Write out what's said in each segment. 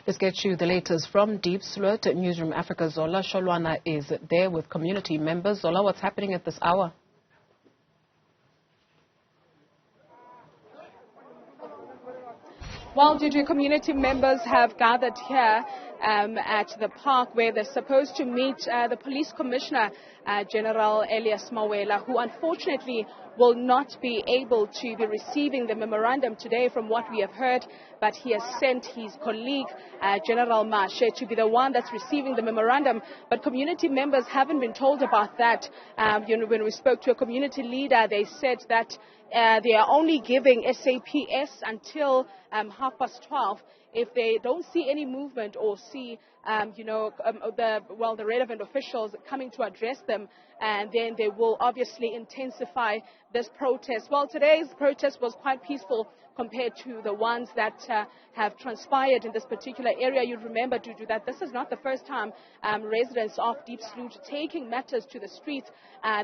Let's get you the latest from Diepsloot, Newzroom Afrika. Zola, Sholwana is there with community members. Zola, what's happening at this hour? Well, community members have gathered here at the park where they're supposed to meet the police commissioner, General Elias Mawela, who unfortunately will not be able to be receiving the memorandum today from what we have heard, but he has sent his colleague, General Mashe, to be the one that's receiving the memorandum. But community members haven't been told about that. When we spoke to a community leader, they said that they are only giving SAPS until 12:30. If they don't see any movement or see, the relevant officials coming to address them, and then they will obviously intensify this protest. Well, today's protest was quite peaceful compared to the ones that have transpired in this particular area. You remember, Dudu, that this is not the first time residents of Diepsloot taking matters to the streets.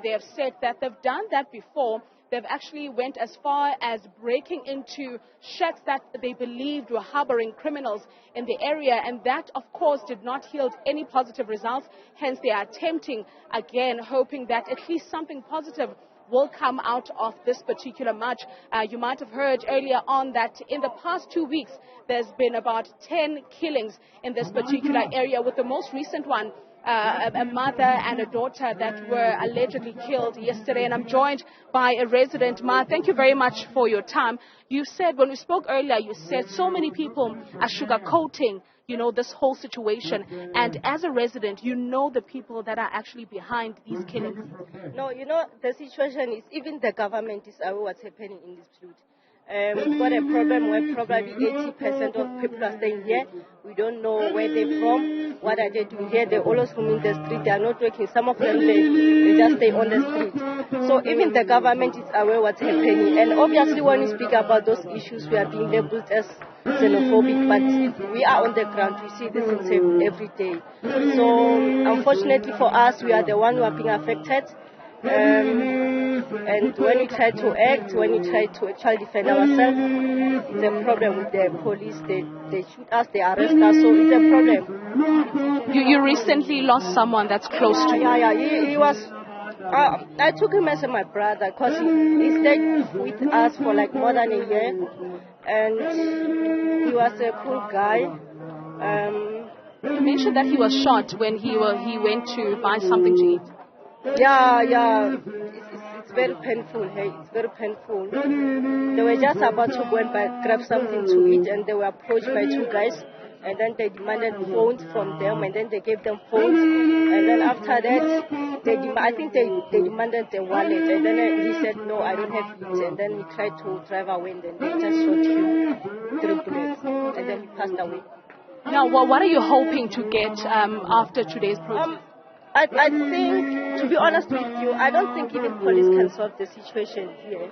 They have said that they've done that before. They've actually went as far as breaking into shacks that they believed were harboring criminals in the area, and that, of course, did not yield any positive results. Hence, they are attempting again, hoping that at least something positive will come out of this particular march. You might have heard earlier on that in the past 2 weeks, there's been about 10 killings in this particular area, with the most recent one a mother and a daughter that were allegedly killed yesterday. And I'm joined by a resident. Ma, thank you very much for your time. You said, when we spoke earlier, you said so many people are sugarcoating, this whole situation. And as a resident, you know the people that are actually behind these killings. No, the situation is even the government is aware what's happening in this Diepsloot. We've got a problem where probably 80% of people are staying here. We don't know where they're from, what are they doing here. They're always roaming the street. They are not working. Some of them, they just stay on the street. So even the government is aware what's happening. And obviously when we speak about those issues, we are being labeled as xenophobic, but we are on the ground. We see this every day. So unfortunately for us, we are the ones who are being affected. And when we try to act, when we try to actually defend ourselves, it's a problem with the police. They shoot us, they arrest us, so it's a problem. You recently lost someone that's close to you. Yeah, he was. I took him as my brother because he stayed with us for like more than a year, and he was a cool guy. You mentioned that he was shot when he went to buy something to eat. Yeah. It's very painful. Hey, it's very painful. They were just about to go and grab something to eat, and they were approached by two guys, and then they demanded phones from them, and then they gave them phones, and then after that, I think they demanded the wallet, and then he said, no, I don't have it, and then he tried to drive away, and then they just shot him 3 bullets, and then he passed away. Now, what are you hoping to get after today's protest? I think, to be honest with you, I don't think even police can solve the situation here.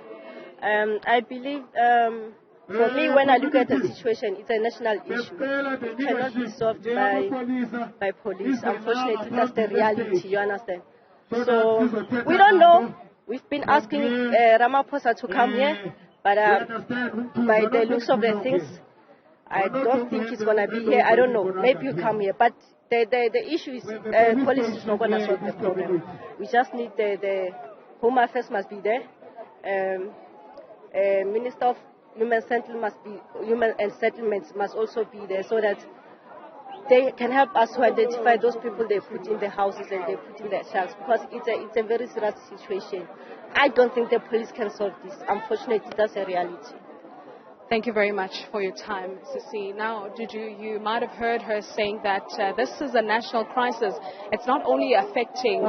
I believe, for me, when I look at the situation, it's a national issue. It cannot be solved by police. Unfortunately, that's the reality, you understand? So, we don't know. We've been asking Ramaphosa to come here, but by the looks of the things, I don't think he's going to be here. I don't know. Maybe he'll come here. But the issue is police is not going to solve the problem. We just need the Home Affairs must be there. Minister of Human Settlements must also be there so that they can help us to identify those people they put in the houses and they put in the shells, because it's a very serious situation. I don't think the police can solve this. Unfortunately, that's a reality. Thank you very much for your time, Sissy. Now, you might have heard her saying that this is a national crisis. It's not only affecting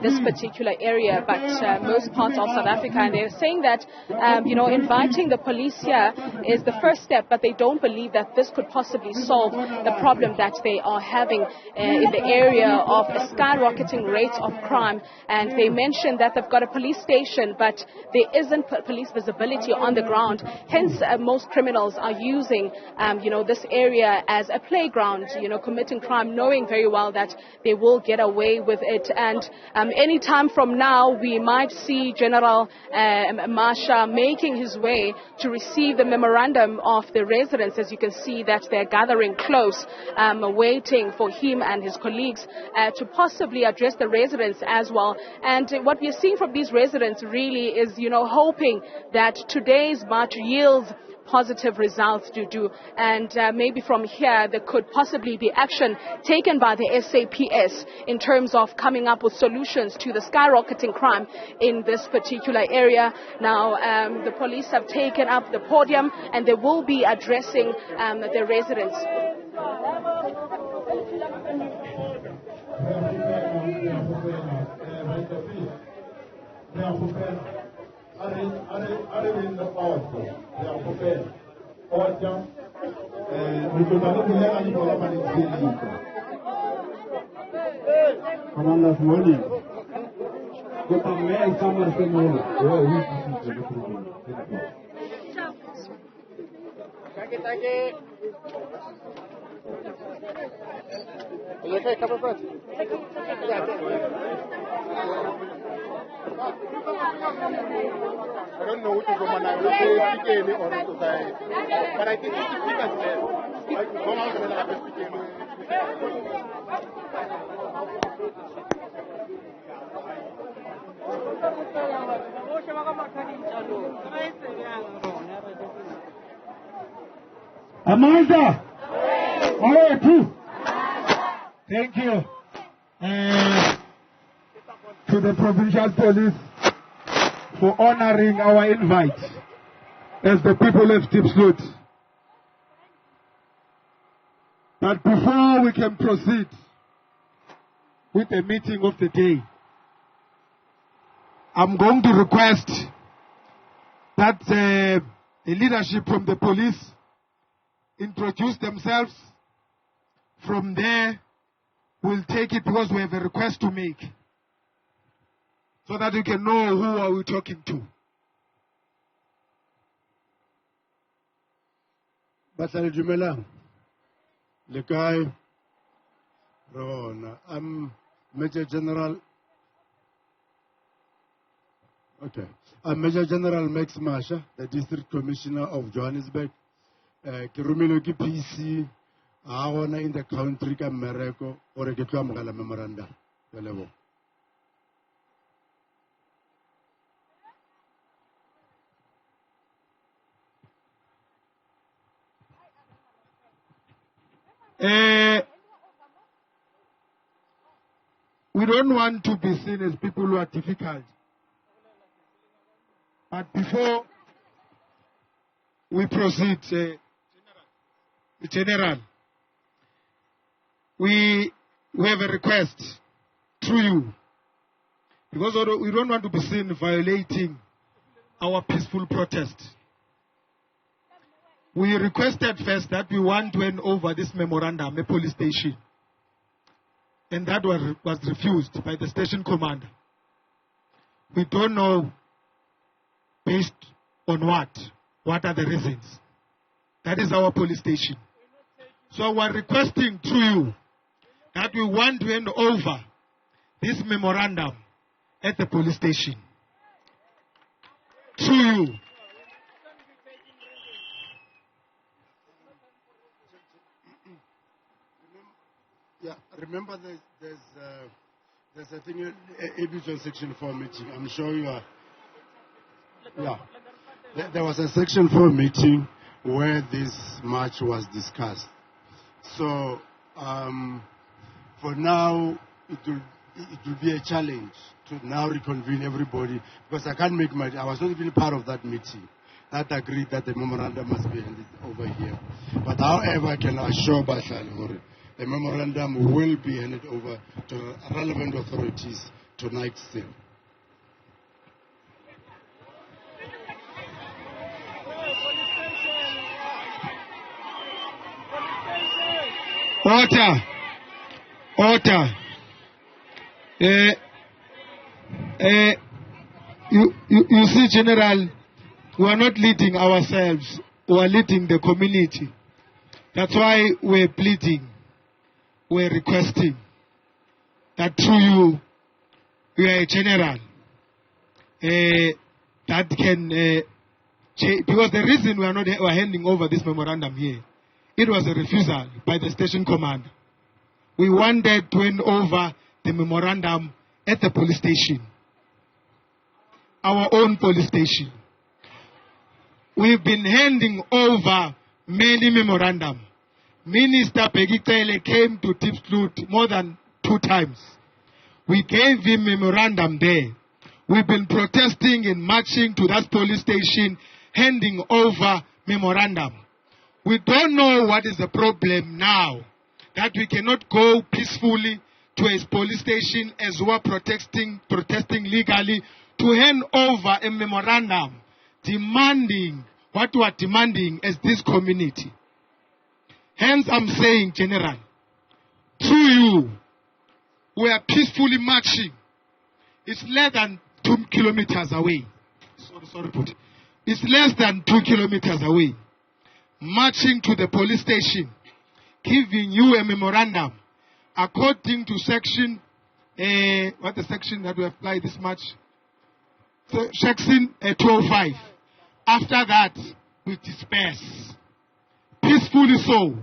this particular area, but most parts of South Africa. And they're saying that, inviting the police here is the first step, but they don't believe that this could possibly solve the problem that they are having in the area of a skyrocketing rate of crime. And they mentioned that they've got a police station, but there isn't police visibility on the ground. Hence, most these criminals are using, this area as a playground, committing crime, knowing very well that they will get away with it. And any time from now, we might see General Masha making his way to receive the memorandum of the residents. As you can see that they're gathering close, waiting for him and his colleagues to possibly address the residents as well. And what we're seeing from these residents really is, hoping that today's march yields positive results and maybe from here there could possibly be action taken by the SAPS in terms of coming up with solutions to the skyrocketing crime in this particular area. Now the police have taken up the podium and they will be addressing the residents. I don't know which is the one I will say PKM or society, but I think it's because Amanda! All right, too. Thank you. To the provincial police for honoring our invite as the people of Diepsloot. But before we can proceed with the meeting of the day, I'm going to request that the leadership from the police introduce themselves. From there, we'll take it because we have a request to make, so that you can know who are we talking to. Basal Jumela, the guy, I'm Major General. Okay, I'm Major General Max Masha, the District Commissioner of Johannesburg. Kirumilo ki PC, aona in the country ka Mereko, or a Gala memorandum. We don't want to be seen as people who are difficult. But before we proceed, General, we have a request through you, because we don't want to be seen violating our peaceful protest. We requested first that we want to hand over this memorandum, a police station. And that was refused by the station commander. We don't know based on what. What are the reasons? That is our police station. So we're requesting through you that we want to hand over this memorandum at the police station. Through you. Yeah, remember there's a thing, Abidjan Section 4 meeting. I'm sure you are. Yeah. There was a Section 4 meeting where this march was discussed. So, for now, it will be a challenge to now reconvene everybody, because I can't make I was not even part of that meeting that agreed that the memorandum must be handed over here. But however, I can assure Bashal, the memorandum will be handed over to relevant authorities tonight still. Order. You see, General, we are not leading ourselves. who are leading the community. That's why we're pleading, we're requesting that through you, we are a general that can because the reason we are handing over this memorandum here, it was a refusal by the station commander. We wanted to hand over the memorandum at the police station, our own police station. We've been handing over many memorandum. Minister Pegitele came to Diepsloot more than 2 times. We gave him memorandum there. We've been protesting and marching to that police station, handing over memorandum. We don't know what is the problem now, that we cannot go peacefully to a police station as we are protesting legally, to hand over a memorandum demanding what we are demanding as this community. Hence I'm saying, General, through you, we are peacefully marching. It's less than 2 kilometers away. It's less than 2 kilometers away. Marching to the police station, giving you a memorandum according to section, what the section that we apply this much? So, section 205. After that, we disperse. Peacefully so.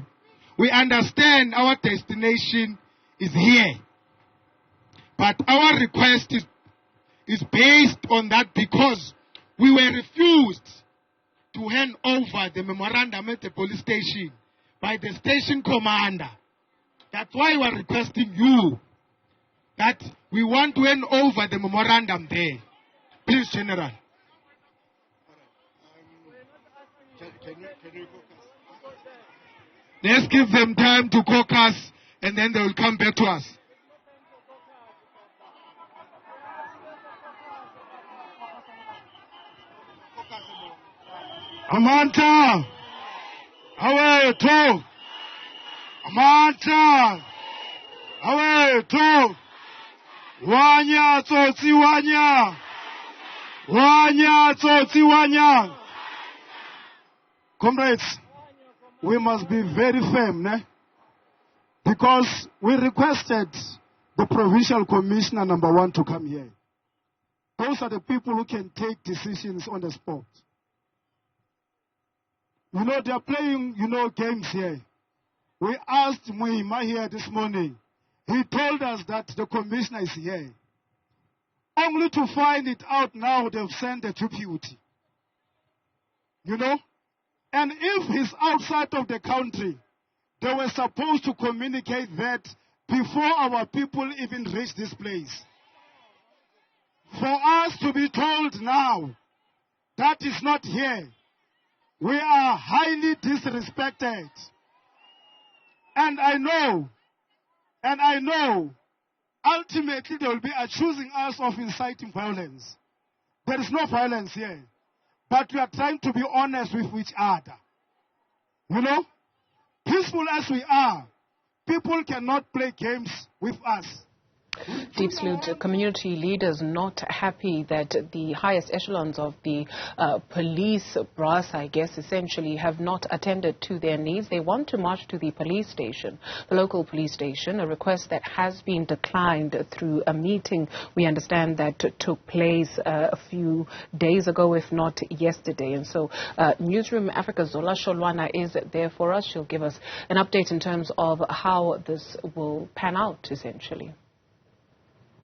We understand our destination is here. But our request is based on that because we were refused to hand over the memorandum at the police station by the station commander. That's why we are requesting you that we want to hand over the memorandum there. Please, General. Can you focus? Let's give them time to caucus and then they will come back to us. Amanta! Away, to! Amanta! Away, to! Wanya, tsotsi, wanya! Wanya, tsotsi, wanya! Comrades, we must be very firm, né? Because we requested the provincial commissioner number 1 to come here. Those are the people who can take decisions on the spot. You know, they are playing, games here. We asked Muhima here this morning. He told us that the commissioner is here. Only to find it out now, they've sent a deputy. And if he's outside of the country, they were supposed to communicate that before our people even reach this place. For us to be told now that is not here, we are highly disrespected. And I know, ultimately they will be accusing us of inciting violence. There is no violence here. But we are trying to be honest with each other. Peaceful as we are, people cannot play games with us. Diepsloot community leaders not happy that the highest echelons of the police brass, I guess, essentially have not attended to their needs. They want to march to the police station, the local police station, a request that has been declined through a meeting, we understand, that took place a few days ago, if not yesterday. And so Newzroom Afrika Zola Sholwana is there for us. She'll give us an update in terms of how this will pan out, essentially.